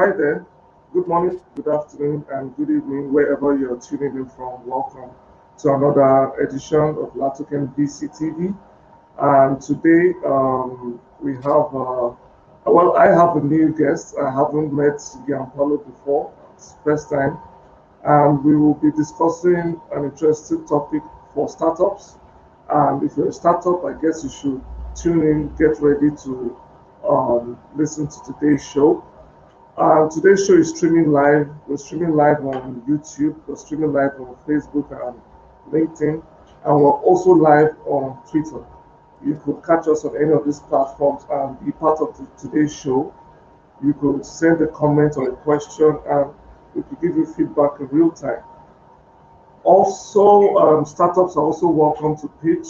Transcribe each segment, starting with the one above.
Hi there. Good morning, good afternoon, and good evening, wherever you're tuning in from. Welcome to another edition of LaToken VCTV. And today we have, I have a new guest. I haven't met Gianpaolo before. It's the first time. And we will be discussing an interesting topic for startups. And if you're a startup, I guess you should tune in, get ready to listen to today's show. Today's show is streaming live. We're streaming live on YouTube. We're streaming live on Facebook and LinkedIn, and we're also live on Twitter. You could catch us on any of these platforms and be part of today's show. You could send a comment or a question, and we could give you feedback in real time. Also, startups are also welcome to pitch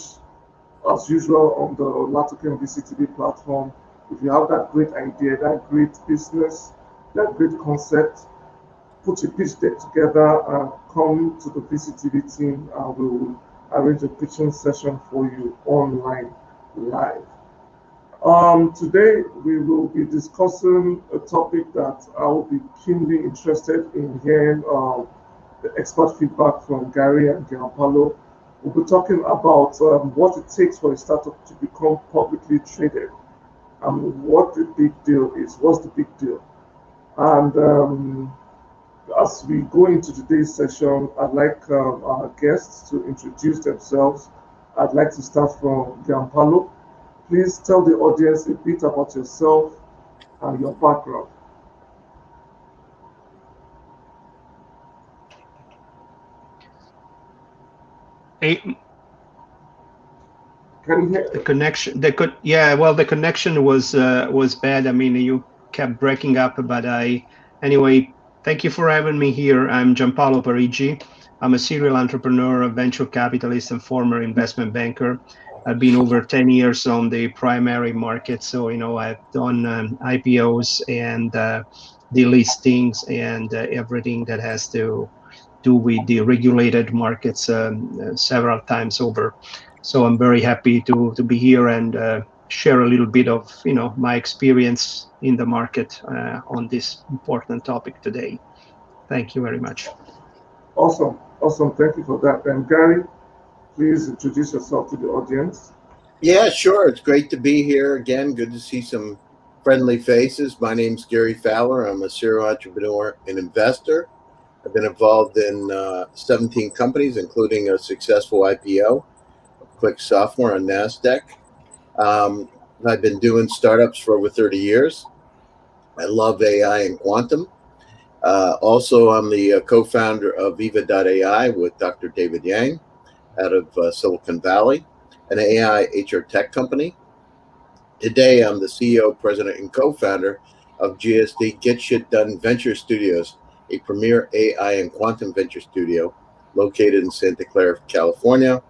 as usual on the LaToken VCTV platform. If you have that great idea, that great business, that great concept, put a pitch deck together and come to the VCTV team and we will arrange a pitching session for you online live. Today we will be discussing a topic that I will be keenly interested in hearing the expert feedback from Gary and Gianpaolo. We'll be talking about what it takes for a startup to become publicly traded and what the big deal is. What's the big deal? And as we go into today's session, I'd like our guests to introduce themselves. I'd like to start from Gianpaolo. Please tell the audience a bit about yourself and your background. Can you hear? The connection, the connection was bad. I mean, you kept breaking up, but anyway, thank you for having me here. I'm Gianpaolo Parigi. I'm a serial entrepreneur, a venture capitalist, and former investment banker. I've been over 10 years on the primary market, so I've done IPOs and delistings and everything that has to do with the regulated markets several times over. So I'm very happy to be here and share a little bit of my experience in the market on this important topic today. Thank you very much. Awesome. Thank you for that. And Gary, please introduce yourself to the audience. Yeah, sure. It's great to be here again. Good to see some friendly faces. My name's Gary Fowler. I'm a serial entrepreneur and investor. I've been involved in 17 companies, including a successful IPO of Click Software on NASDAQ. I've been doing startups for over 30 years. I love AI and quantum. Also, I'm the co-founder of Viva.ai with Dr. David Yang out of Silicon Valley, an AI HR tech company. Today, I'm the CEO, president, and co-founder of GSD Get Shit Done Venture Studios, a premier AI and quantum venture studio located in Santa Clara, California.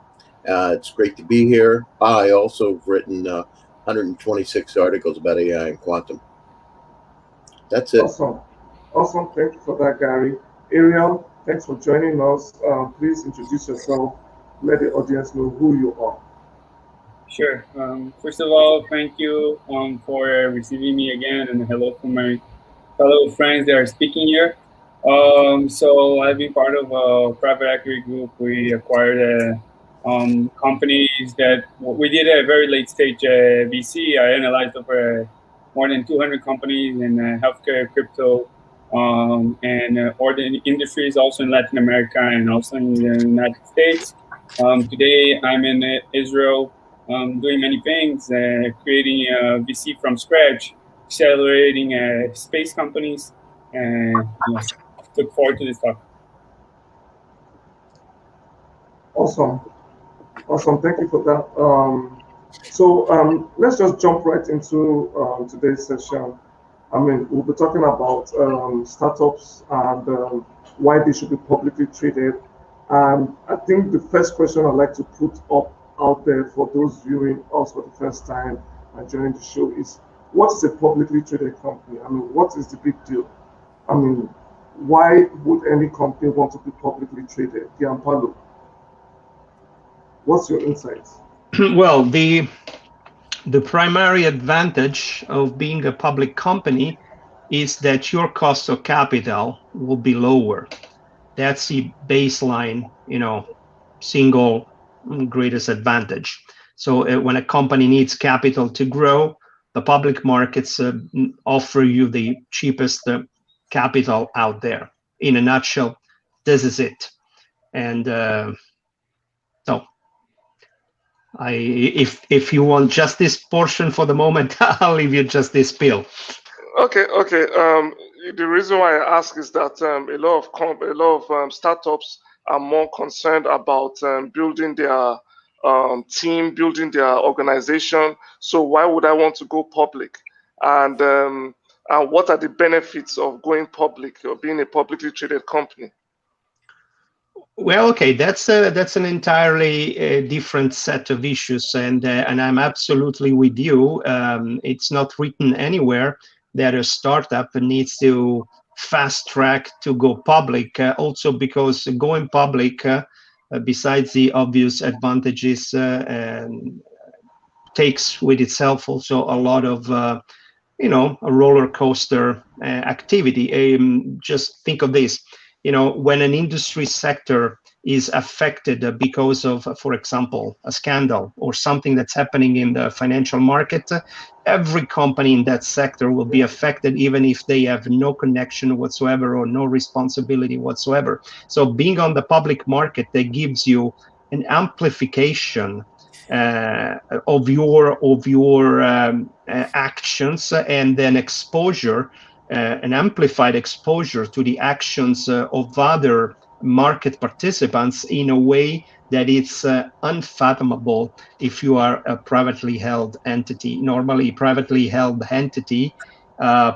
It's great to be here. I also have written 126 articles about AI and quantum. That's it. Awesome. Thank you for that, Gary. Ariel, thanks for joining us. Please introduce yourself. Let the audience know who you are. Sure. First of all, thank you for receiving me again, and hello to my fellow friends that are speaking here. So I've been part of a private equity group. We acquired companies that we did a very late stage VC. I analyzed over more than 200 companies in healthcare, crypto, and other industries, also in Latin America and also in the United States. Today I'm in Israel, doing many things, creating a VC from scratch, accelerating space companies, and look forward to this talk. Awesome. Thank you for that. Let's just jump right into today's session. I mean, we'll be talking about startups and why they should be publicly traded. And I think the first question I'd like to put up out there for those viewing us for the first time and joining the show is, what is a publicly traded company? I mean, what is the big deal? I mean, why would any company want to be publicly traded? Gianpaolo, what's your insights? Well, the primary advantage of being a public company is that your cost of capital will be lower. That's the baseline, single greatest advantage. So when a company needs capital to grow, the public markets offer you the cheapest capital out there. In a nutshell, this is it. And so if you want just this portion for the moment, I'll leave you just this spiel. Okay. The reason why I ask is that a lot of startups are more concerned about building their team, building their organization. So why would I want to go public? And what are the benefits of going public or being a publicly traded company? Well, okay, that's an entirely different set of issues, and I'm absolutely with you. It's not written anywhere that a startup needs to fast track to go public. Also, because going public, besides the obvious advantages, takes with itself also a lot of a roller coaster activity. Just think of this. When an industry sector is affected because of, for example, a scandal or something that's happening in the financial market, every company in that sector will be affected, even if they have no connection whatsoever or no responsibility whatsoever. So being on the public market, that gives you an amplification of your actions, and then exposure, an amplified exposure to the actions of other market participants in a way that it's unfathomable if you are a privately held entity. Normally, privately held entity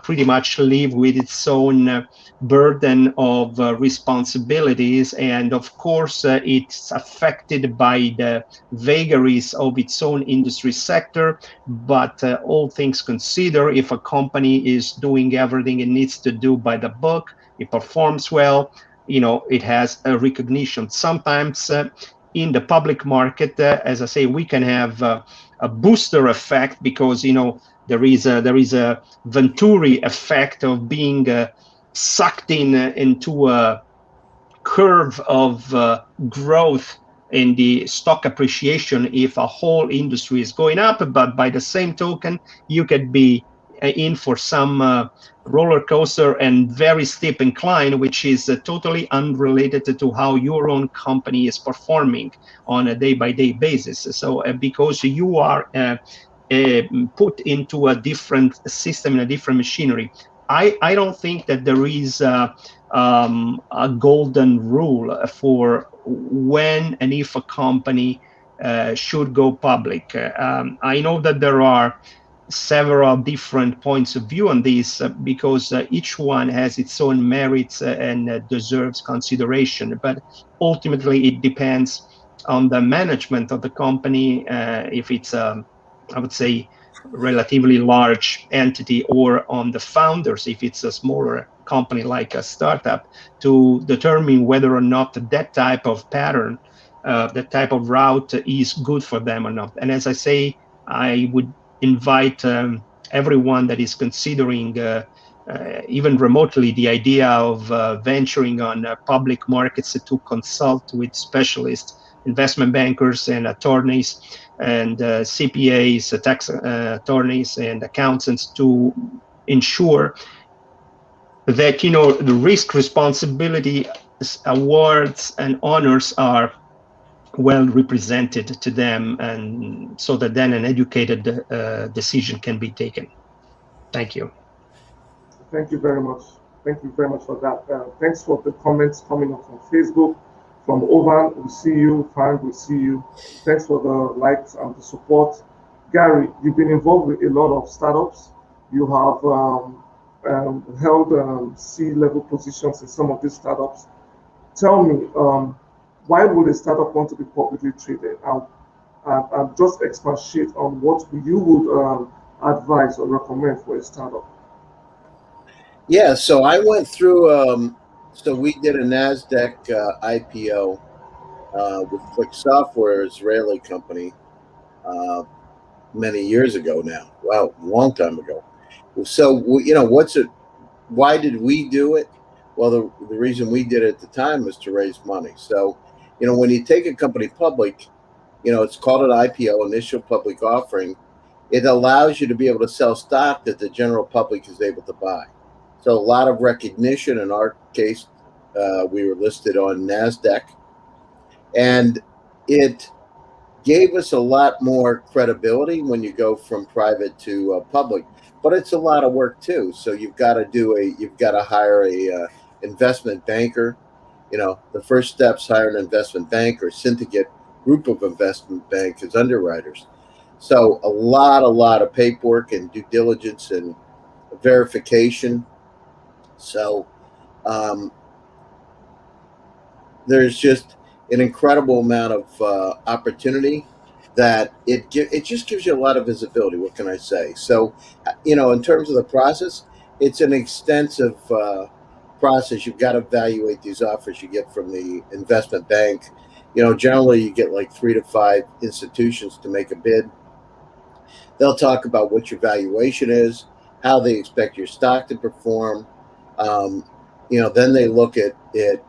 pretty much live with its own burden of responsibilities, and of course it's affected by the vagaries of its own industry sector. But all things considered, if a company is doing everything it needs to do by the book, it performs well, it has a recognition. Sometimes in the public market, as I say, we can have a booster effect, because there is a Venturi effect of being sucked into a curve of growth in the stock appreciation if a whole industry is going up. But by the same token, you could be in for some roller coaster and very steep incline, which is totally unrelated to how your own company is performing on a day-by-day basis. So because you are put into a different system, in a different machinery, I don't think that there is a golden rule for when and if a company should go public. I know that there are several different points of view on this, because each one has its own merits and deserves consideration. But ultimately, it depends on the management of the company, if it's I would say relatively large entity, or on the founders if it's a smaller company like a startup, to determine whether or not that type of pattern, that type of route is good for them or not. And as I say, I would invite everyone that is considering even remotely the idea of venturing on public markets to consult with specialist investment bankers and attorneys and CPAs, tax attorneys and accountants, to ensure that the risk, responsibility, awards and honors are well represented to them, and so that then an educated decision can be taken. Thank you. Thank you very much. Thank you very much for that. Thanks for the comments coming up from Facebook. From Ovan, we see you. Frank, we see you. Thanks for the likes and the support. Gary, you've been involved with a lot of startups. You have held C-level positions in some of these startups. Tell me, why would a startup want to be publicly traded? And just expatiate on what you would advise or recommend for a startup. Yeah, so I went through. So we did a Nasdaq IPO with Click Software, Israeli company, many years ago now. Wow, a long time ago. So what's it why did we do it? Well, the reason we did it at the time was to raise money. So, when you take a company public, it's called an IPO, initial public offering. It allows you to be able to sell stock that the general public is able to buy. So a lot of recognition. In our case, we were listed on NASDAQ, and it gave us a lot more credibility when you go from private to public. But it's a lot of work too. So you've got to hire a investment banker. The first steps: hire an investment banker, syndicate group of investment bankers, underwriters. So a lot of paperwork and due diligence and verification. So um, there's just an incredible amount of opportunity that it just gives you a lot of visibility. What can I say? So, in terms of the process, it's an extensive process. You've got to evaluate these offers you get from the investment bank. Generally you get like 3 to 5 institutions to make a bid. They'll talk about what your valuation is, how they expect your stock to perform. Um, then they look at it.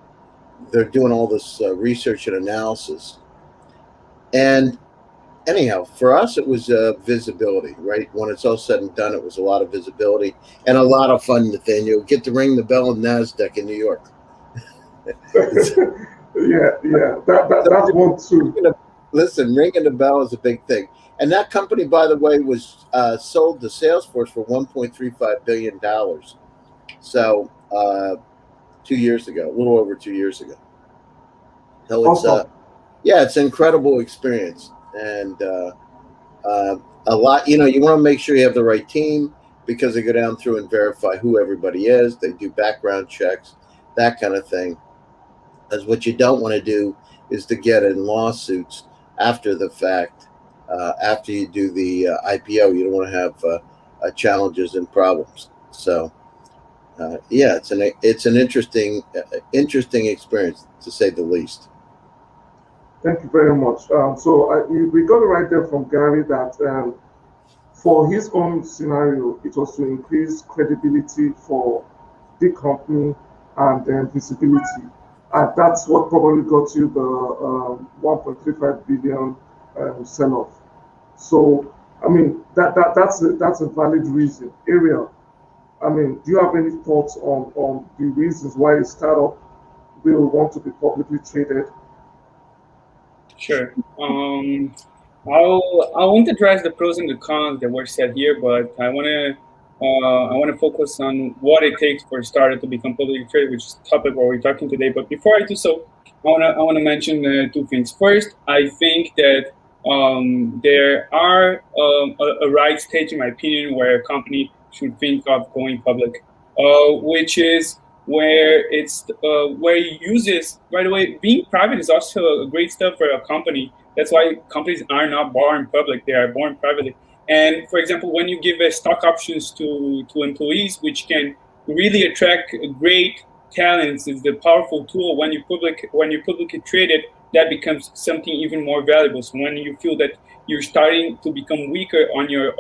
They're doing all this research and analysis. And anyhow, for us, it was visibility, right? When it's all said and done, it was a lot of visibility and a lot of fun, Nathaniel. Get to ring the bell in NASDAQ in New York. That's one too. Listen, ringing the bell is a big thing. And that company, by the way, was sold to Salesforce for $1.35 billion. So 2 years ago, a little over 2 years ago. So it's Awesome. it's an incredible experience, and a lot. You want to make sure you have the right team, because they go down through and verify who everybody is. They do background checks, that kind of thing. Because what you don't want to do is to get in lawsuits after the fact. After you do the IPO, you don't want to have challenges and problems. So. It's an interesting experience, to say the least. Thank you very much. We got it right there from Gary that for his own scenario, it was to increase credibility for the company and then visibility. And that's what probably got you the 1.35 billion sell-off. So, I mean, that's a valid reason. Ariel, I mean, do you have any thoughts on the reasons why a startup will want to be publicly traded? Sure. I won't address the pros and the cons that were said here, but I want to focus on what it takes for a startup to become publicly traded, which is the topic where we're talking today. But before I do so, I want to mention two things. First, I think that there are a right stage, in my opinion, where a company should think of going public, which is where it uses. By the way, being private is also a great step for a company. That's why companies are not born public; they are born privately. And for example, when you give stock options to employees, which can really attract great talents, is the powerful tool. When you publicly traded, that becomes something even more valuable. So when you feel that you're starting to become weaker on your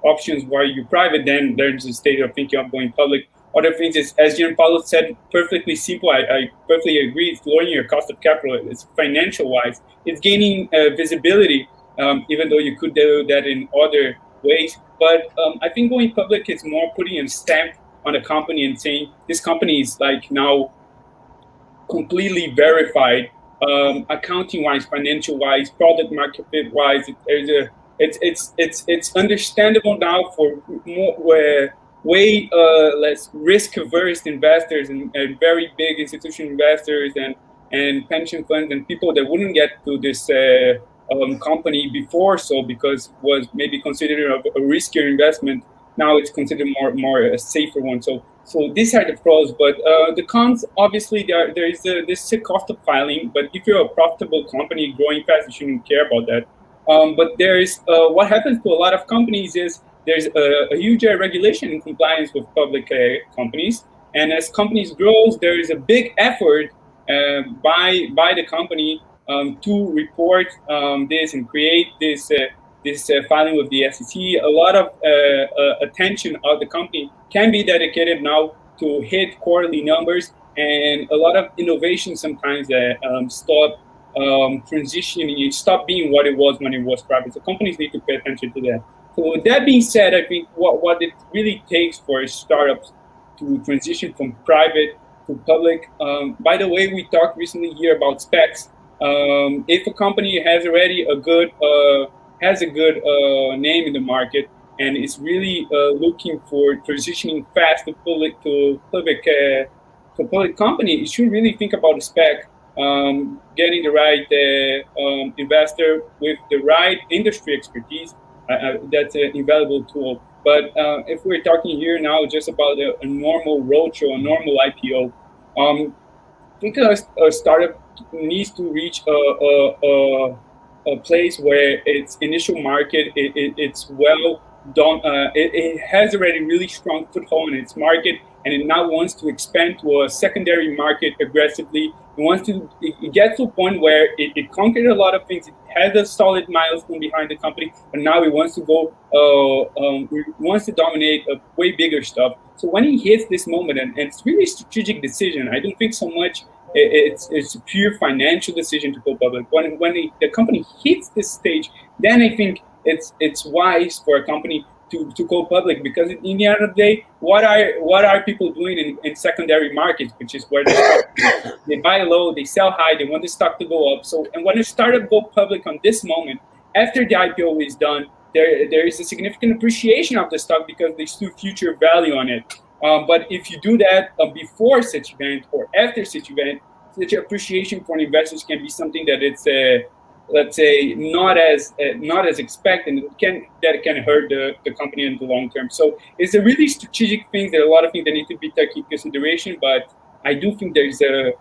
options while you're private, then there's a state of thinking of going public. Other things is, as Gianpaolo said, perfectly simple. I perfectly agree. It's lowering your cost of capital. It's financial wise. It's gaining visibility, even though you could do that in other ways. But I think going public is more putting a stamp on a company and saying this company is like now completely verified, accounting wise, financial wise, product market fit wise. It's understandable now for more way less risk averse investors and very big institutional investors and pension funds and people that wouldn't get to this company before, so because was maybe considered a riskier investment. Now it's considered more a safer one. So these are the pros, but the cons, obviously, there is this cost of filing. But if you're a profitable company growing fast, you shouldn't care about that. But there is what happens to a lot of companies is there's a huge regulation and compliance with public companies, and as companies grows, there is a big effort by the company to report this and create this this filing with the SEC, a lot of attention of the company can be dedicated now to hit quarterly numbers, and a lot of innovation sometimes stop transitioning, stop being what it was when it was private. So companies need to pay attention to that. So with that being said, I think what it really takes for startups to transition from private to public. By the way, we talked recently here about specs. If a company has already a good name in the market and is really looking for transitioning fast to public company, it should really think about the spec, getting the right investor with the right industry expertise. That's an invaluable tool. But if we're talking here now just about a normal roadshow, a normal IPO, I think a startup needs to reach a place where its initial market it's well done. It has already really strong foothold in its market, and it now wants to expand to a secondary market aggressively. It gets to a point where it conquered a lot of things. It has a solid milestone behind the company, but now it wants to go. It wants to dominate a way bigger stuff. So when he hits this moment, and it's really a strategic decision. I don't think so much it's a pure financial decision to go public. When the company hits this stage, then I think it's wise for a company to go public, because in the end of the day, what are people doing in secondary markets, which is where they buy low, they sell high, they want the stock to go up. So, and when a startup go public on this moment, after the IPO is done, there is a significant appreciation of the stock because they see future value on it. But if you do that before such event or after such event, such appreciation for investors can be something that it's let's say not as expected, and it can hurt the company in the long term. So it's a really strategic thing. There are a lot of things that need to be taken into consideration, but I do think there's a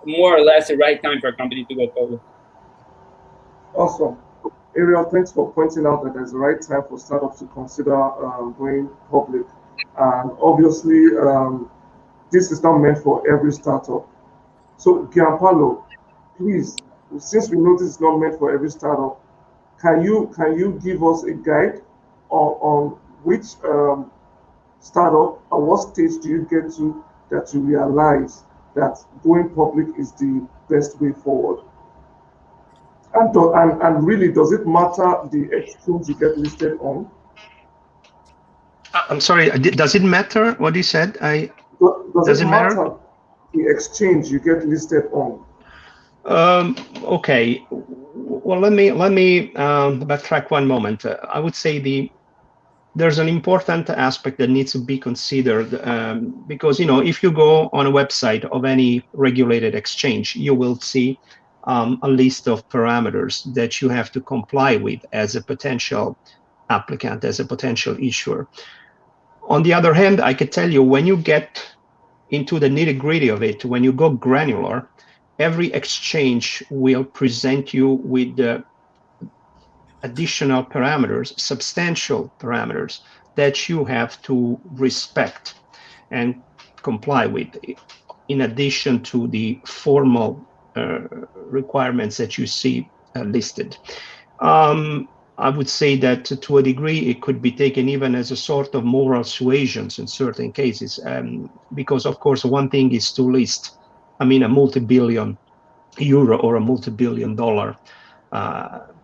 more or less the right time for a company to go public. Awesome. Ariel, thanks for pointing out that there's the right time for startups to consider going public. And obviously, this is not meant for every startup. So, Gianpaolo, please, since we know this is not meant for every startup, can you give us a guide on which startup, at what stage do you get to that you realize that going public is the best way forward? And really, does it matter the exchange you get listed on? I'm sorry, does it matter what you said? Does it matter the exchange you get listed on? Okay. Well, let me backtrack one moment. I would say there's an important aspect that needs to be considered, because if you go on a website of any regulated exchange, you will see a list of parameters that you have to comply with as a potential applicant, as a potential issuer. On the other hand, I could tell you, when you get into the nitty-gritty of it, when you go granular, every exchange will present you with additional parameters, substantial parameters that you have to respect and comply with, in addition to the formal requirements that you see listed. I would say that to a degree, it could be taken even as a sort of moral suasion in certain cases, because of course, one thing is to list, a multi-billion euro or a multi-billion dollar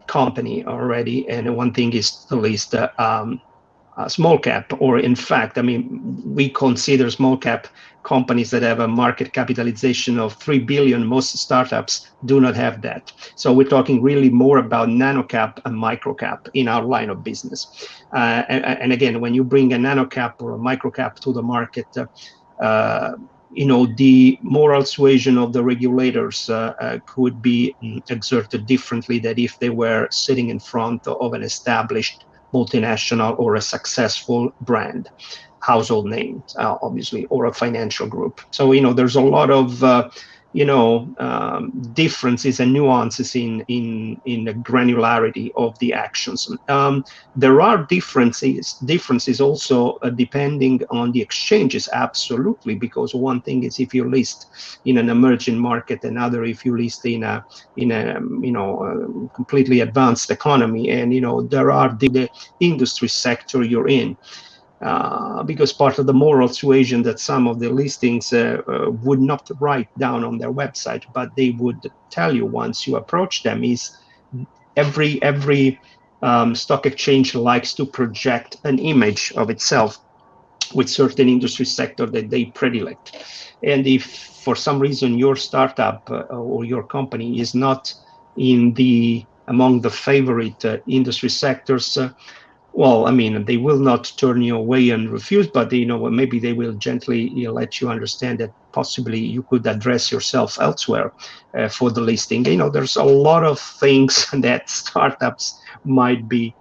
company already, and one thing is to list a small cap, or in fact, we consider small cap companies that have a market capitalization of 3 billion. Most startups do not have that. So we're talking really more about nano cap and micro cap in our line of business. And again, when you bring a nano cap or a micro cap to the market, the moral suasion of the regulators could be exerted differently than if they were sitting in front of an established multinational or a successful brand, household name, obviously, or a financial group. So, there's a lot of differences and nuances in the granularity of the actions. There are differences also depending on the exchanges, absolutely, because one thing is if you list in an emerging market, another if you list in a completely advanced economy, and there are the industry sector you're in. Because part of the moral suasion that some of the listings would not write down on their website, but they would tell you once you approach them, is every stock exchange likes to project an image of itself with certain industry sector that they predilect. And if for some reason your startup or your company is not among the favorite industry sectors, well, I mean, they will not turn you away and refuse, but maybe they will gently let you understand that possibly you could address yourself elsewhere for the listing. There's a lot of things that startups might be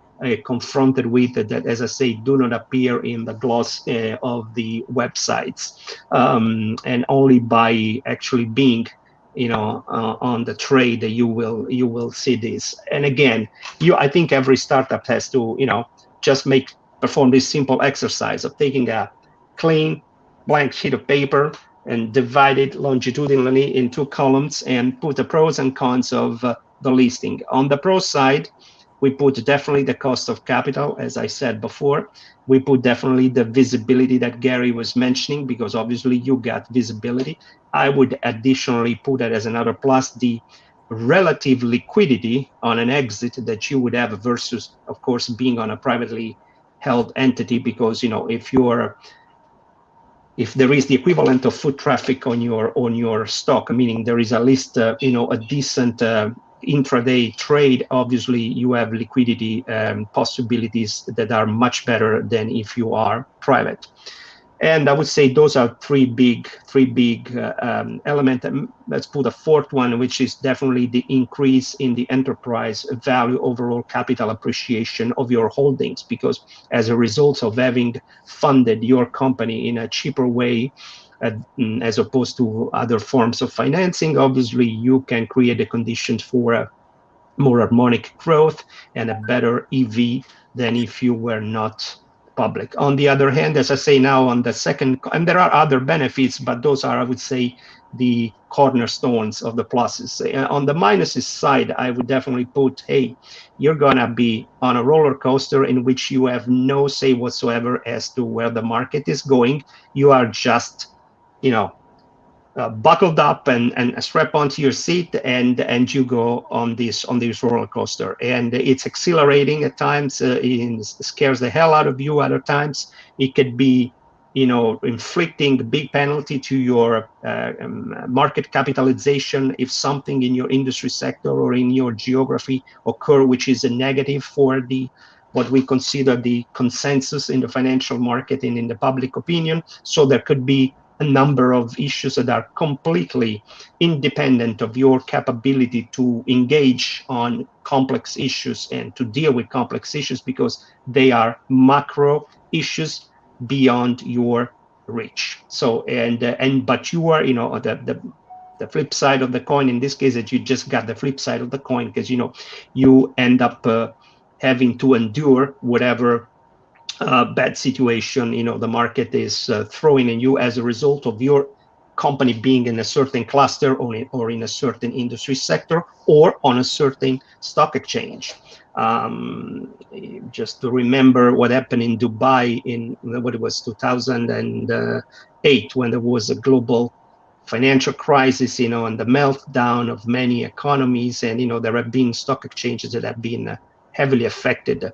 confronted with that, as I say, do not appear in the gloss of the websites, and only by actually being on the trade you will see this. And again, I think every startup has to just perform this simple exercise of taking a clean blank sheet of paper and divide it longitudinally in 2 columns and put the pros and cons of the listing. On the pro side, we put definitely the cost of capital, as I said before. We put definitely the visibility that Gary was mentioning, because obviously you got visibility. I would additionally put it as another plus, the relative liquidity on an exit that you would have versus, of course, being on a privately held entity, because if there is the equivalent of foot traffic on your stock, meaning there is at least a decent intraday trade, obviously you have liquidity possibilities that are much better than if you are private. And I would say those are three big elements. Let's put a fourth one, which is definitely the increase in the enterprise value, overall capital appreciation of your holdings, because as a result of having funded your company in a cheaper way, as opposed to other forms of financing, obviously you can create the conditions for a more harmonic growth and a better EV than if you were not public. On the other hand, as I say now on the second, and there are other benefits, but those are, I would say, the cornerstones of the pluses. On the minuses side, I would definitely put, hey, you're gonna be on a roller coaster in which you have no say whatsoever as to where the market is going. You are just, buckled up and strap onto your seat, and you go on this roller coaster, and it's exhilarating at times. It scares the hell out of you other times. It could be inflicting big penalty to your market capitalization if something in your industry sector or in your geography occur which is a negative for what we consider the consensus in the financial market and in the public opinion. So there could be a number of issues that are completely independent of your capability to engage on complex issues and to deal with complex issues, because they are macro issues beyond your reach. So but you are the flip side of the coin in this case, that you just got the flip side of the coin, because you end up having to endure whatever bad situation the market is throwing in you as a result of your company being in a certain cluster or in a certain industry sector or on a certain stock exchange. Just to remember what happened in Dubai in what it was 2008, when there was a global financial crisis, and the meltdown of many economies, and there have been stock exchanges that have been heavily affected,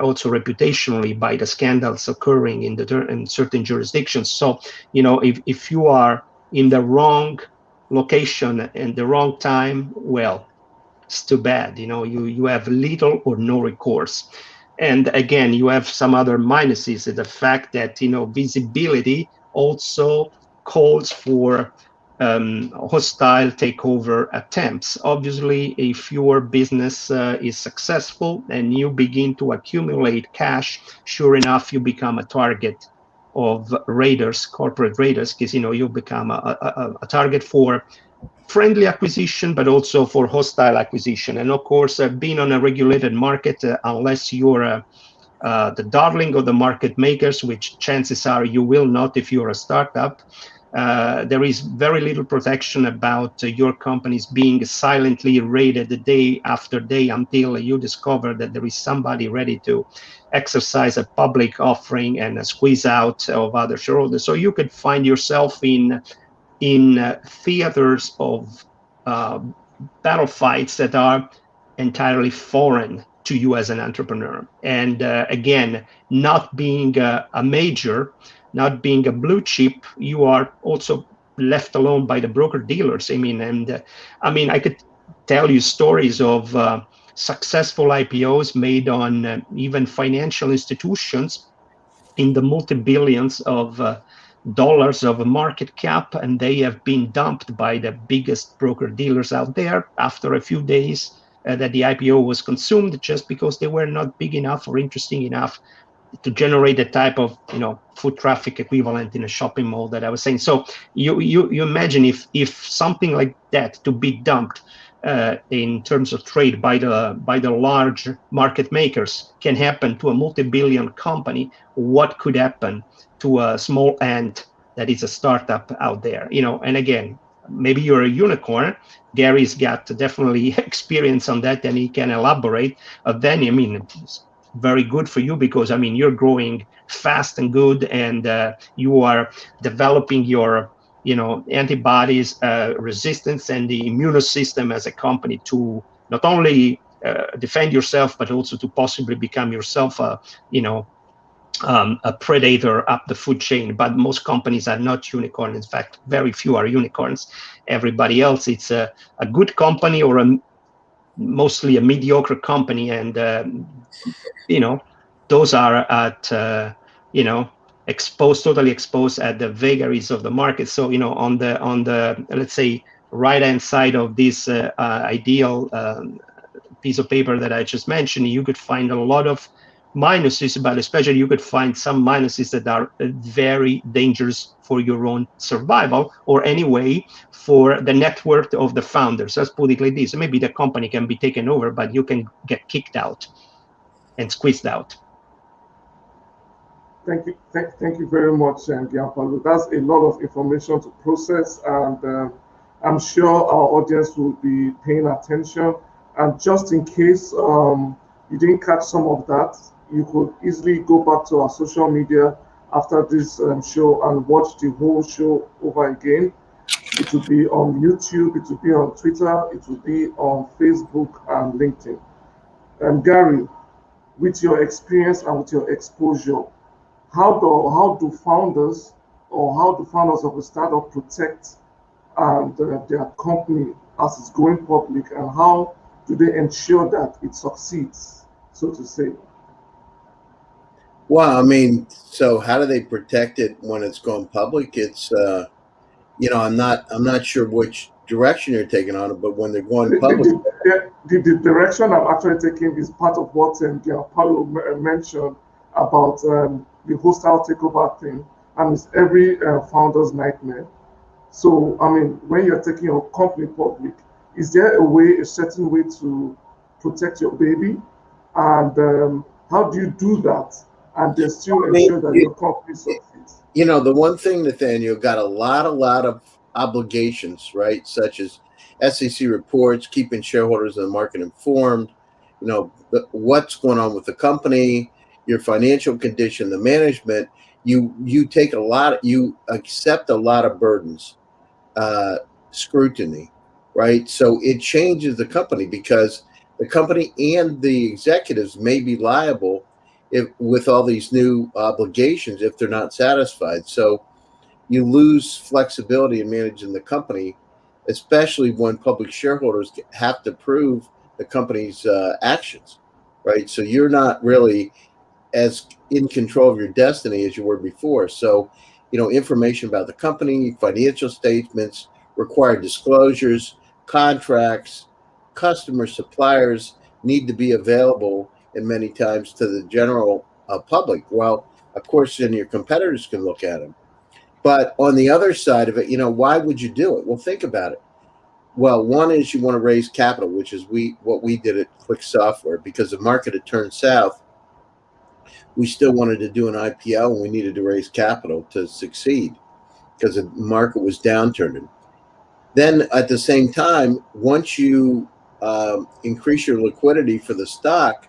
also reputationally, by the scandals occurring in certain jurisdictions. So, if you are in the wrong location and the wrong time, well, it's too bad. You have little or no recourse. And again, you have some other minuses. The fact that visibility also calls for hostile takeover attempts. Obviously, if your business is successful and you begin to accumulate cash, sure enough, you become a target of raiders, corporate raiders, because you become a target for friendly acquisition, but also for hostile acquisition. And of course, being on a regulated market, unless you're the darling of the market makers, which chances are you will not if you're a startup, there is very little protection about your companies being silently raided day after day until you discover that there is somebody ready to exercise a public offering and a squeeze out of other shareholders. So you could find yourself in theaters of battle fights that are entirely foreign to you as an entrepreneur. And again, not being a major, not being a blue chip, you are also left alone by the broker dealers. I mean, I could tell you stories of successful IPOs made on even financial institutions in the multi-billions of dollars of market cap, and they have been dumped by the biggest broker dealers out there after a few days that the IPO was consumed, just because they were not big enough or interesting enough to generate the type of foot traffic equivalent in a shopping mall that I was saying. So you imagine if something like that to be dumped in terms of trade by the large market makers can happen to a multi-billion company, what could happen to a small ant that is a startup out there? And again, maybe you're a unicorn. Gary's got definitely experience on that, and he can elaborate. Then, it's very good for you, because you're growing fast and good, and you are developing your antibodies resistance and the immune system as a company to not only defend yourself, but also to possibly become yourself a predator up the food chain. But most companies are not unicorns. In fact, very few are unicorns. Everybody else, it's a good company or mostly a mediocre company, and those are at totally exposed at the vagaries of the market. So on the let's say right hand side of this ideal piece of paper that I just mentioned, you could find a lot of minuses, but especially you could find some minuses that are very dangerous for your own survival, or anyway for the net worth of the founders. Let's put it like this: maybe the company can be taken over, but you can get kicked out and squeezed out. Thank you very much, Gianpaolo. That's a lot of information to process, and I'm sure our audience will be paying attention. And just in case you didn't catch some of that, you could easily go back to our social media after this show and watch the whole show over again. It will be on YouTube, it will be on Twitter, it will be on Facebook and LinkedIn. And Gary, with your experience and with your exposure, how do founders of a startup protect their company as it's going public, and how do they ensure that it succeeds, so to say? Well, so how do they protect it when it's going public? It's I'm not sure which direction you're taking on it, but when they're going public, the direction I'm actually taking is part of what Paulo mentioned about the hostile takeover thing, and it's every founder's nightmare. So, when you're taking your company public, is there a certain way to protect your baby? And how do you do that and then still ensure that your company succeeds? The one thing, Nathaniel, got a lot of obligations, right? Such as SEC reports, keeping shareholders in the market informed, what's going on with the company, your financial condition, the management. You accept a lot of burdens, scrutiny, right? So it changes the company, because the company and the executives may be liable with all these new obligations if they're not satisfied. So you lose flexibility in managing the company, especially when public shareholders have to prove the company's actions, right? So you're not really as in control of your destiny as you were before. So, information about the company, financial statements, required disclosures, contracts, customers, suppliers need to be available, and many times to the general public. Well, of course, then your competitors can look at them. But on the other side of it, why would you do it? Well, think about it. well, one is you want to raise capital, which is what we did at Click Software, because the market had turned south. We still wanted to do an IPO, and we needed to raise capital to succeed because the market was downturning. Then at the same time, once you increase your liquidity for the stock,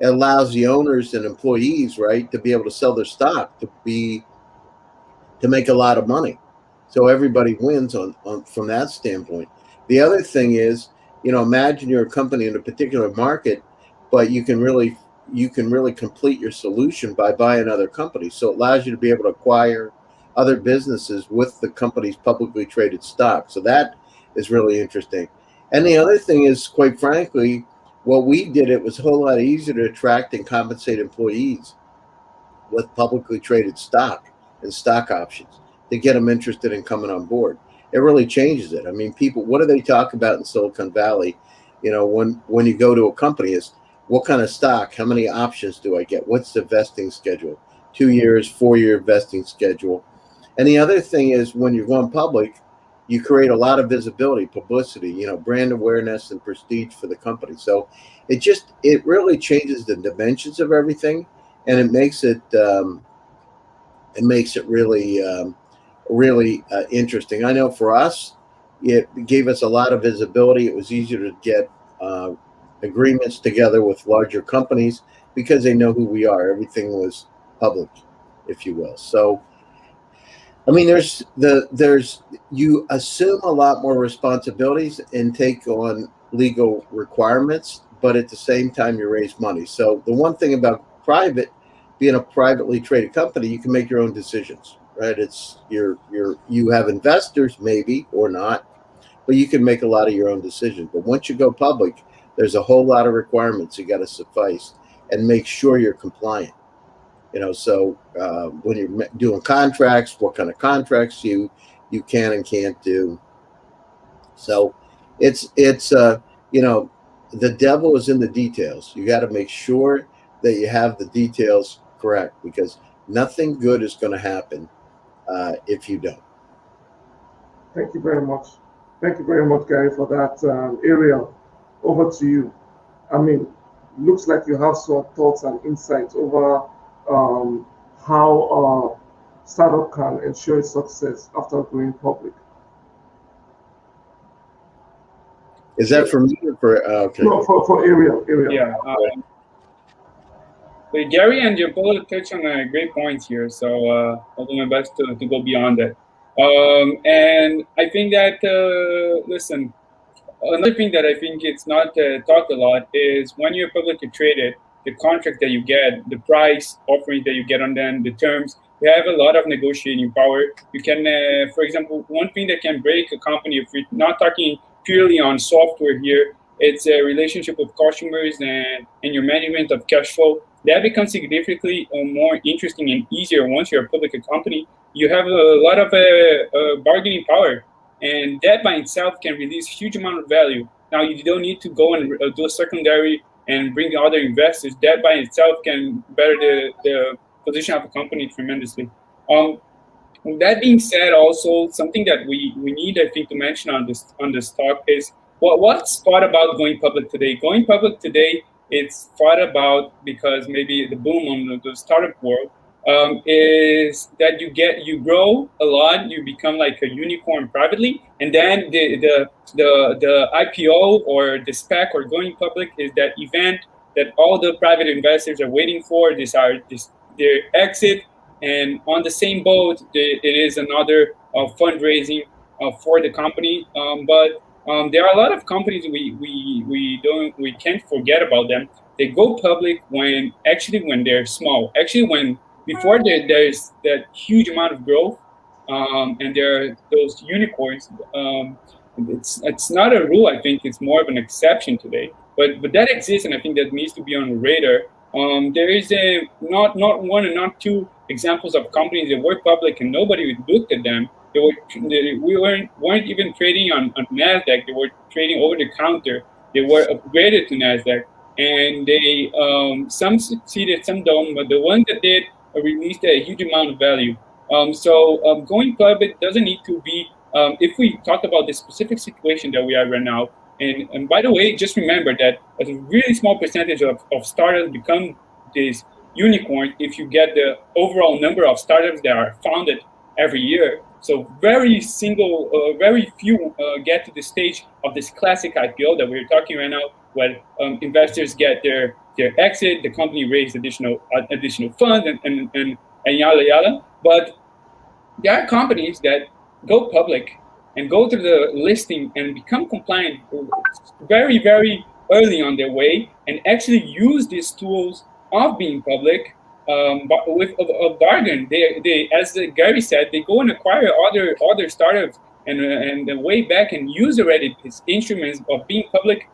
it allows the owners and employees, right, to be able to sell their stock to make a lot of money. So everybody wins on from that standpoint. The other thing is, imagine you're a company in a particular market, but you can really complete your solution by buying other companies. So it allows you to be able to acquire other businesses with the company's publicly traded stock. So that is really interesting. And the other thing is, quite frankly, what we did, it was a whole lot easier to attract and compensate employees with publicly traded stock and stock options to get them interested in coming on board. It really changes it. I mean, people, what do they talk about in Silicon Valley? When you go to a company, is what kind of stock, how many options do I get? What's the vesting schedule? 2 years, 4-year vesting schedule. And the other thing is, when you're going public, you create a lot of visibility, publicity, brand awareness and prestige for the company. So it really changes the dimensions of everything, and it makes it really interesting. I know for us, it gave us a lot of visibility. It was easier to get agreements together with larger companies because they know who we are. Everything was public, if you will. So, I mean, you assume a lot more responsibilities and take on legal requirements, but at the same time you raise money. So the one thing about being a privately traded company, you can make your own decisions, right? You have investors maybe or not, but you can make a lot of your own decisions. But once you go public, there's a whole lot of requirements you got to suffice and make sure you're compliant. So when you're doing contracts, what kind of contracts you can and can't do. So it's the devil is in the details. You got to make sure that you have the details correct, because nothing good is going to happen if you don't. Thank you very much. Thank you very much, Gary, for that. Ariel, over to you. I mean, looks like you have some thoughts and insights over how a startup can ensure its success after going public. Is that for me or for okay? No, for Ariel. Yeah. But Gary and Giampaolo touched on a great points here, so I'll do my best to go beyond that. And I think that listen, another thing that I think it's not talked a lot is when you're publicly traded, the contract that you get, the price offering that you get on them, the terms, you have a lot of negotiating power. You can, for example, one thing that can break a company, if we're not talking purely on software here, it's a relationship with customers and your management of cash flow. That becomes significantly more interesting and easier once you're a public company. You have a lot of bargaining power, and that by itself can release huge amount of value. Now, you don't need to go and do a secondary and bring other investors. That by itself can better the position of a company tremendously. That being said, also something that we need, I think, to mention on this talk is what's thought about going public today. Going public today, it's thought about because maybe the boom on the startup world is that you grow a lot, you become like a unicorn privately, and then the IPO or the SPAC or going public is that event that all the private investors are waiting for. Their exit, and on the same boat, it is another fundraising for the company. But there are a lot of companies we can't forget about them. They go public when they're small. Actually, when before there's that huge amount of growth, and there are those unicorns. It's not a rule. I think it's more of an exception today. But that exists, and I think that needs to be on the radar. There is not one and not two examples of companies that were public and nobody looked at them. We weren't even trading on NASDAQ. They were trading over the counter. They were upgraded to NASDAQ, and they some succeeded, some don't. But the ones that did released a huge amount of value. So going public doesn't need to be if we talk about the specific situation that we are right now, and by the way, just remember that a really small percentage of startups become this unicorn if you get the overall number of startups that are founded every year. So very few get to the stage of this classic IPO that we're talking right now, where investors get their exit, the company raised additional funds, and yada yada. But there are companies that go public and go through the listing and become compliant very early on their way, and actually use these tools of being public, but with a bargain. They, as Gary said, they go and acquire other startups and way back and use already these instruments of being public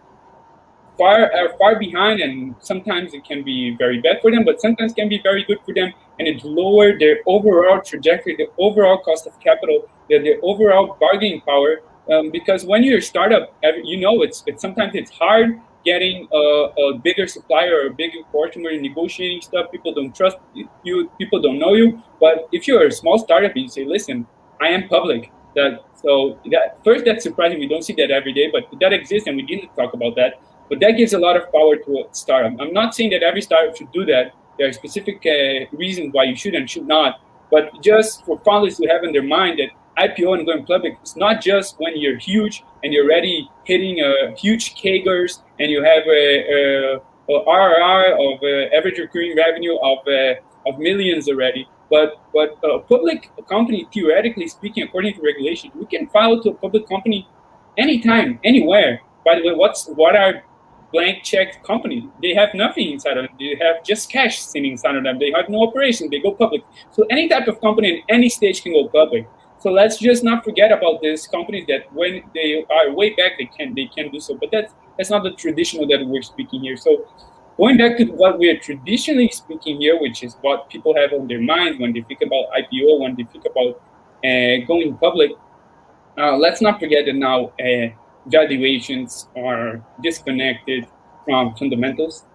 far behind, and sometimes it can be very bad for them, but sometimes can be very good for them, and it lower their overall trajectory, the overall cost of capital, their overall bargaining power. Because when you're a startup, you know it's sometimes it's hard getting a bigger supplier or a bigger customer, negotiating stuff. People don't trust you, people don't know you. But if you're a small startup and you say, listen, I am public, that's surprising. We don't see that every day, but that exists, and we didn't talk about that. But that gives a lot of power to a startup. I'm not saying that every startup should do that. There are specific reasons why you should and should not. But just for founders to have in their mind that IPO and going public, it's not just when you're huge and you're already hitting huge CAGRs and you have a RRR of average recurring revenue of millions already. But a public company, theoretically speaking, according to regulation, we can file to a public company anytime, anywhere. By the way, what are blank check companies? They have nothing inside of them. They have just cash sitting inside of them. They have no operation. They go public. So any type of company in any stage can go public. So let's just not forget about these companies that when they are way back, they can do so. But that's not the traditional that we're speaking here. So going back to what we are traditionally speaking here, which is what people have on their minds when they think about IPO, when they think about going public, let's not forget that now valuations are disconnected from fundamentals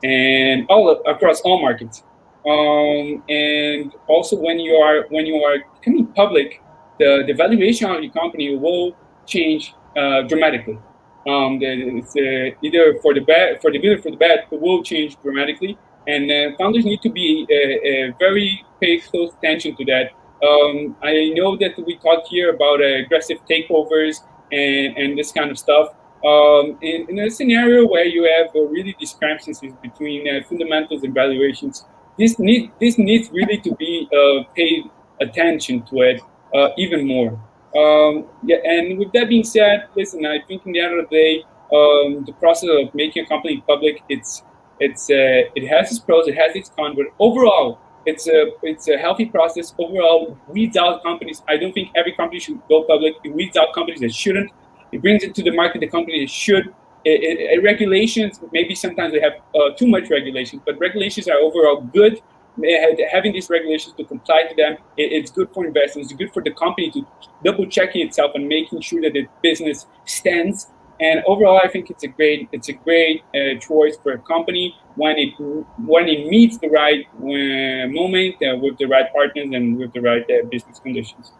and across all markets. And also when you are becoming public, the valuation of your company will change dramatically. It's either for the good or for the bad, it will change dramatically. And founders need to be pay close attention to that. I know that we talked here about aggressive takeovers and this kind of stuff. In a scenario where you have really discrepancies between fundamentals and valuations, this needs really to be paid attention to it even more. And with that being said, listen, I think in the end of the day, the process of making a company public, it has its pros, it has its cons, but overall, it's a healthy process. Overall, weeds out companies. I don't think every company should go public. It weeds out companies that shouldn't. It brings it to the market the company that should. Regulations, maybe sometimes they have too much regulations, but regulations are overall good. Having these regulations to comply to them, it's good for investors. It's good for the company to double checking itself and making sure that the business stands. And overall, I think it's a great choice for a company when it meets the right moment with the right partners and with the right business conditions.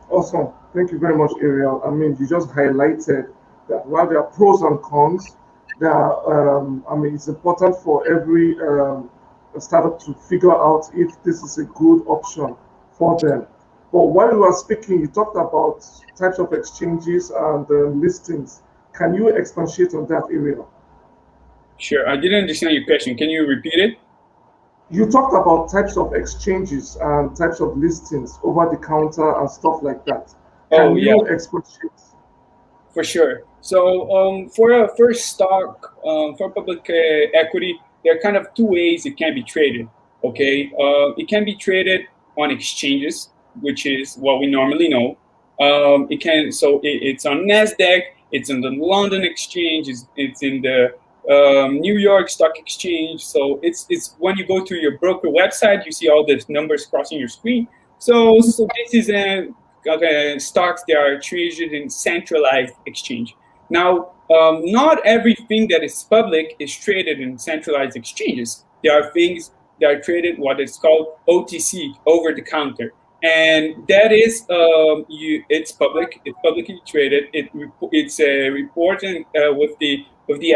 Awesome. Thank you very much, Ariel. I mean, you just highlighted that while there are pros and cons, it's important for every startup to figure out if this is a good option for them. But while you were speaking, you talked about types of exchanges and listings. Can you expatiate on that area? Sure. I didn't understand your question. Can you repeat it? You talked about types of exchanges and types of listings over the counter and stuff like that. Can you expatiate? For sure. So for a first stock, for public equity, there are kind of two ways it can be traded. Okay, it can be traded on exchanges, which is what we normally know. It's on NASDAQ, it's on the London Exchange, it's in the New York Stock Exchange. So it's when you go to your broker website, you see all these numbers crossing your screen. So this is stocks that are traded in centralized exchange. Now, not everything that is public is traded in centralized exchanges. There are things that are traded what is called OTC, over the counter. and that is it's public. It's publicly traded. It's reported with the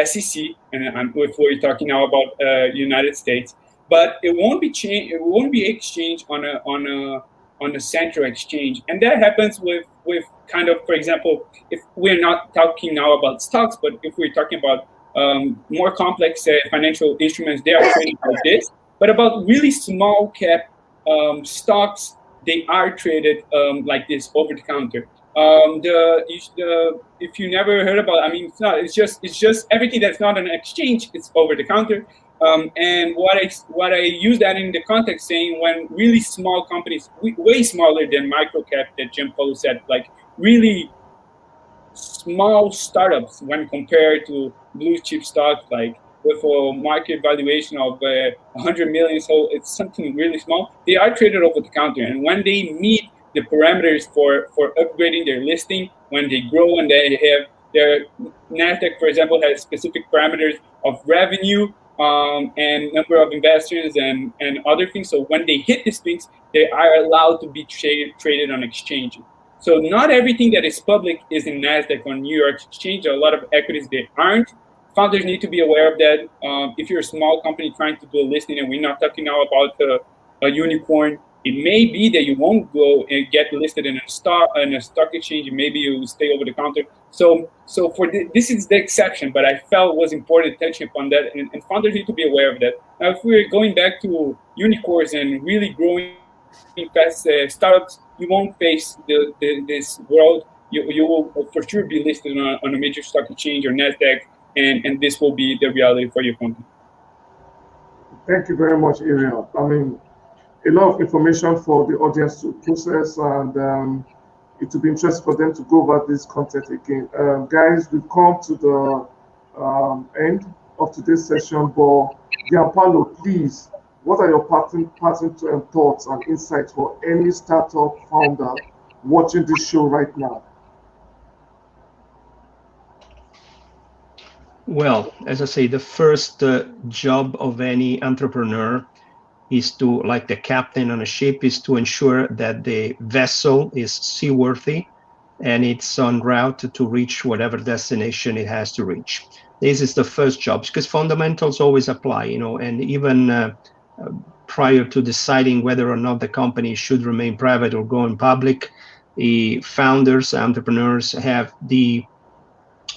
SEC, and if we're talking now about United States, but it won't be It won't be exchanged on a central exchange, and that happens with kind of, for example, if we're not talking now about stocks, but if we're talking about more complex financial instruments, they are traded like this. But about really small cap stocks, they are traded like this over the counter. If you never heard about, I mean, it's not. It's just everything that's not an exchange. It's over the counter. And what I use that in the context, saying when really small companies, way smaller than microcap that Jim Paulo said, like really small startups when compared to blue chip stocks, like with a market valuation of 100 million, so it's something really small. They are traded over the counter, and when they meet the parameters for upgrading their listing, when they grow and they have their Nasdaq, for example, has specific parameters of revenue and number of investors and other things. So when they hit these things, they are allowed to be traded on exchange. So not everything that is public is in Nasdaq or New York Exchange. There are a lot of equities that aren't. Founders need to be aware of that. If you're a small company trying to do a listing, and we're not talking now about a unicorn, it may be that you won't go and get listed in a stock exchange. Maybe you stay over the counter. So for this is the exception, but I felt it was important to touch upon that, and founders need to be aware of that. Now, if we're going back to unicorns and really growing fast startups, you won't face this world. You will for sure be listed on a major stock exchange or Nasdaq, and this will be the reality for your company. Thank you very much, Ariel. I mean, a lot of information for the audience to process, and it will be interesting for them to go over this content again. Guys, we've come to the end of today's session, but Gianpaolo, please, what are your parting thoughts and insights for any startup founder watching this show right now? Well, as I say, the first job of any entrepreneur is to, like the captain on a ship, is to ensure that the vessel is seaworthy and it's en route to reach whatever destination it has to reach. This is the first job, because fundamentals always apply, and even prior to deciding whether or not the company should remain private or go public, the founders, entrepreneurs have the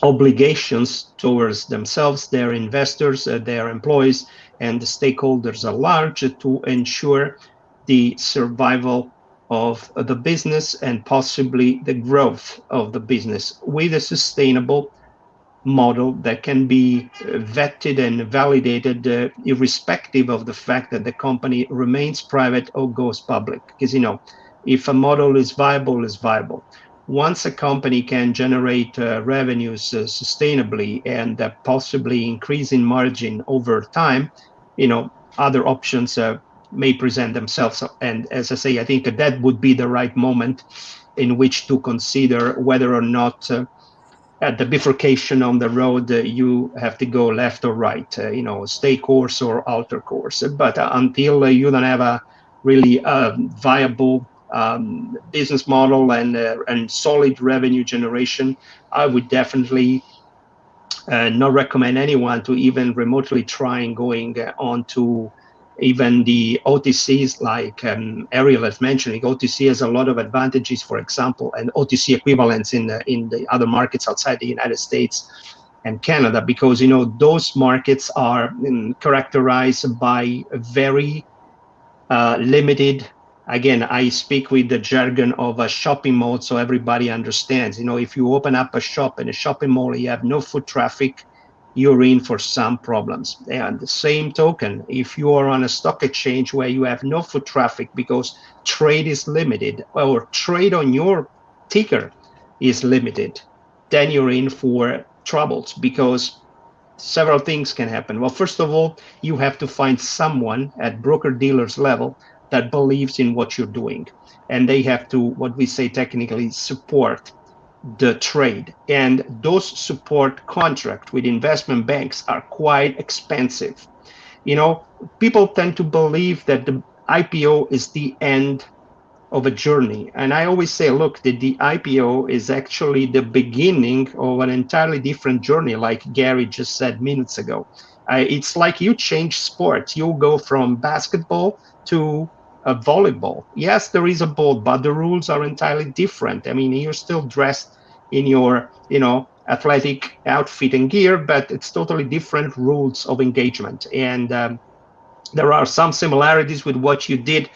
obligations towards themselves, their investors, their employees, and the stakeholders at large to ensure the survival of the business and possibly the growth of the business with a sustainable model that can be vetted and validated irrespective of the fact that the company remains private or goes public. Because, if a model is viable, it's viable. Once a company can generate revenues sustainably and possibly increasing margin over time, other options may present themselves. And as I say, I think that would be the right moment in which to consider whether or not at the bifurcation on the road you have to go left or right, stay course or alter course. But until you don't have a really viable business model and solid revenue generation, I would definitely not recommend anyone to even remotely try and going on to even the OTCs, like Ariel is mentioning. OTC has a lot of advantages, for example, and OTC equivalents in the other markets outside the United States and Canada, because those markets are characterized by a very limited. Again, I speak with the jargon of a shopping mall, so everybody understands. If you open up a shop in a shopping mall, you have no foot traffic, you're in for some problems. And the same token, if you are on a stock exchange where you have no foot traffic because trade is limited, or trade on your ticker is limited, then you're in for troubles, because several things can happen. Well, first of all, you have to find someone at broker-dealers level that believes in what you're doing, and they have to, what we say technically, support the trade. And those support contracts with investment banks are quite expensive. People tend to believe that the IPO is the end of a journey. And I always say, look, the IPO is actually the beginning of an entirely different journey, like Gary just said minutes ago. It's like you change sport. You go from basketball to volleyball. Yes, there is a ball, but the rules are entirely different. I mean, you're still dressed in your, athletic outfit and gear, but it's totally different rules of engagement. And there are some similarities with what you did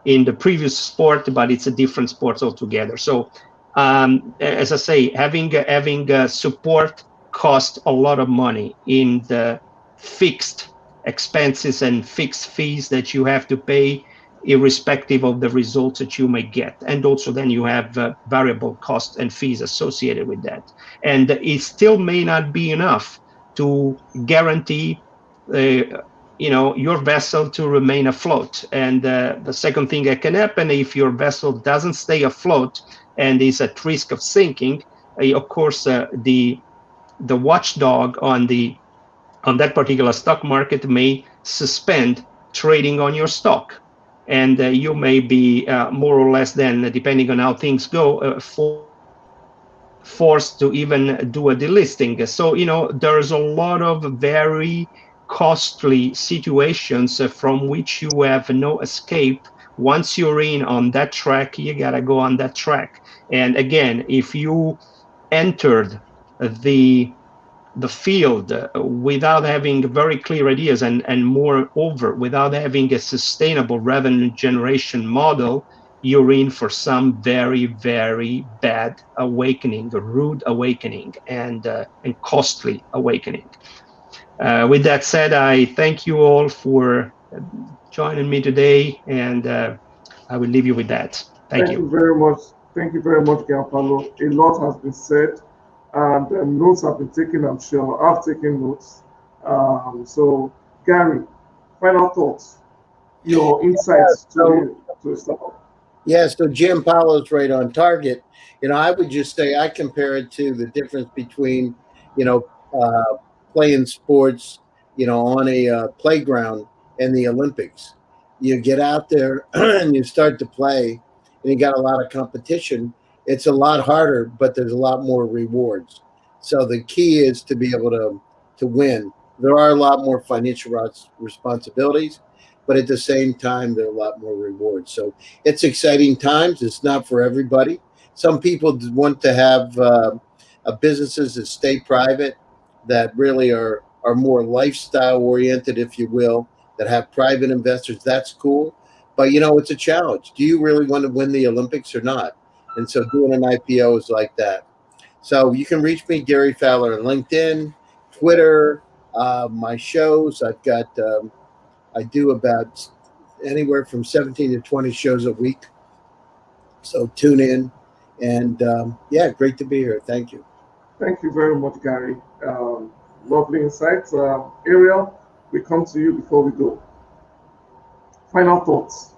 in the previous sport, but it's a different sport altogether. So, as I say, having support costs a lot of money in the fixed expenses and fixed fees that you have to pay, irrespective of the results that you may get. And also, then you have variable costs and fees associated with that. And it still may not be enough to guarantee your vessel to remain afloat. And the second thing that can happen, if your vessel doesn't stay afloat and is at risk of sinking, of course, the watchdog on that particular stock market may suspend trading on your stock, and you may be more or less, then, depending on how things go, forced to even do a delisting. So there's a lot of very costly situations from which you have no escape. Once you're in on that track, you gotta go on that track. And again, if you entered the field without having very clear ideas, and moreover without having a sustainable revenue generation model, you're in for some very, very bad awakening, a rude awakening, and costly awakening. With that said, I thank you all for joining me today, and I will leave you with that. Thank you. You very much. Thank you very much, Gianpaolo. A lot has been said, and notes have been taken, I'm sure. I've taken notes. So, Gary, final thoughts, your insights to start. Yeah, so Gianpaolo's right on target. I would just say I compare it to the difference between, playing sports, on a playground and the Olympics. You get out there and you start to play, and you got a lot of competition. It's a lot harder, but there's a lot more rewards. So the key is to be able to win. There are a lot more financial responsibilities, but at the same time, there are a lot more rewards. So it's exciting times. It's not for everybody. Some people want to have businesses that stay private, that really are more lifestyle oriented, if you will, that have private investors. That's cool. But, it's a challenge. Do you really want to win the Olympics or not? And so doing an IPO is like that. So you can reach me, Gary Fowler, on LinkedIn, Twitter, my shows. I've got, I do about anywhere from 17 to 20 shows a week. So tune in. And yeah, great to be here. Thank you. Thank you very much, Gary. Lovely insights. Ariel, we come to you before we go. Final thoughts.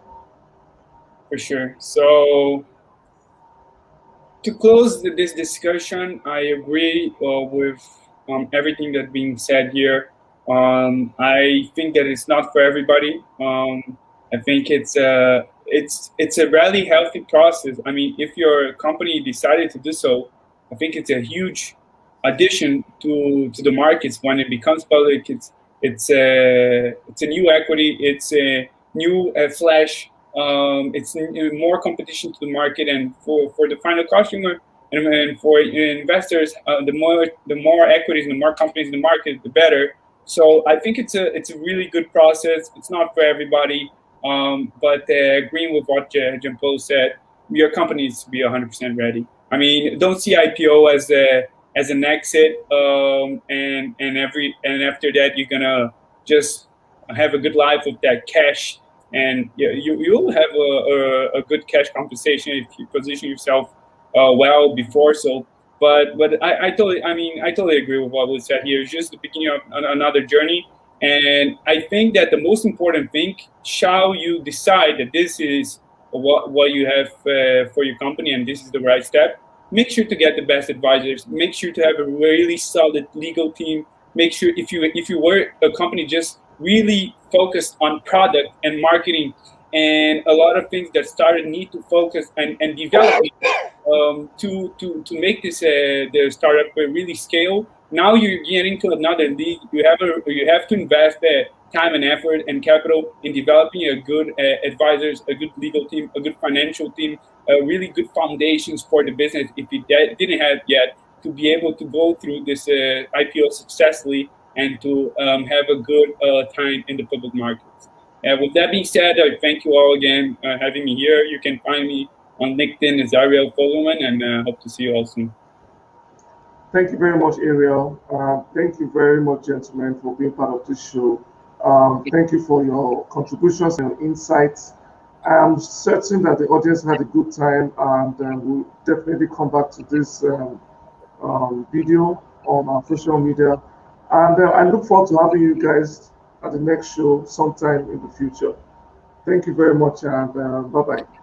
For sure. So to close this discussion, I agree with everything that's being said here. I think that it's not for everybody. I think it's a really healthy process. I mean, if your company decided to do so, I think it's a huge addition to the markets when it becomes public. It's a new equity. It's a new flash. It's more competition to the market, and for the final consumer and for investors, the more equities and the more companies in the market, the better. So I think it's a really good process. It's not for everybody, but agreeing with what Gianpaolo said, your company needs to be 100% ready. I mean, don't see IPO as an exit, and after that you're gonna just have a good life with that cash, and you'll have a good cash compensation if you position yourself well before. So, but I totally agree with what was said here. It's just the beginning of another journey, and I think that the most important thing, shall you decide that this is what you have for your company and this is the right step, make sure to get the best advisors. Make sure to have a really solid legal team. Make sure if you were a company just really focused on product and marketing and a lot of things that started need to focus and develop to make this the startup really scale. Now you're getting to another league. You have to invest time and effort and capital in developing a good advisors, a good legal team, a good financial team, really good foundations for the business. If you didn't have yet, to be able to go through this IPO successfully and to have a good time in the public markets. With that being said, I thank you all again having me here. You can find me on LinkedIn as Ariel Fogelman, and hope to see you all soon. Thank you very much, Ariel. Thank you very much, gentlemen, for being part of this show. Thank you for your contributions and insights. I'm certain that the audience had a good time, and we'll definitely come back to this video on our social media. And I look forward to having you guys at the next show sometime in the future. Thank you very much, and bye bye.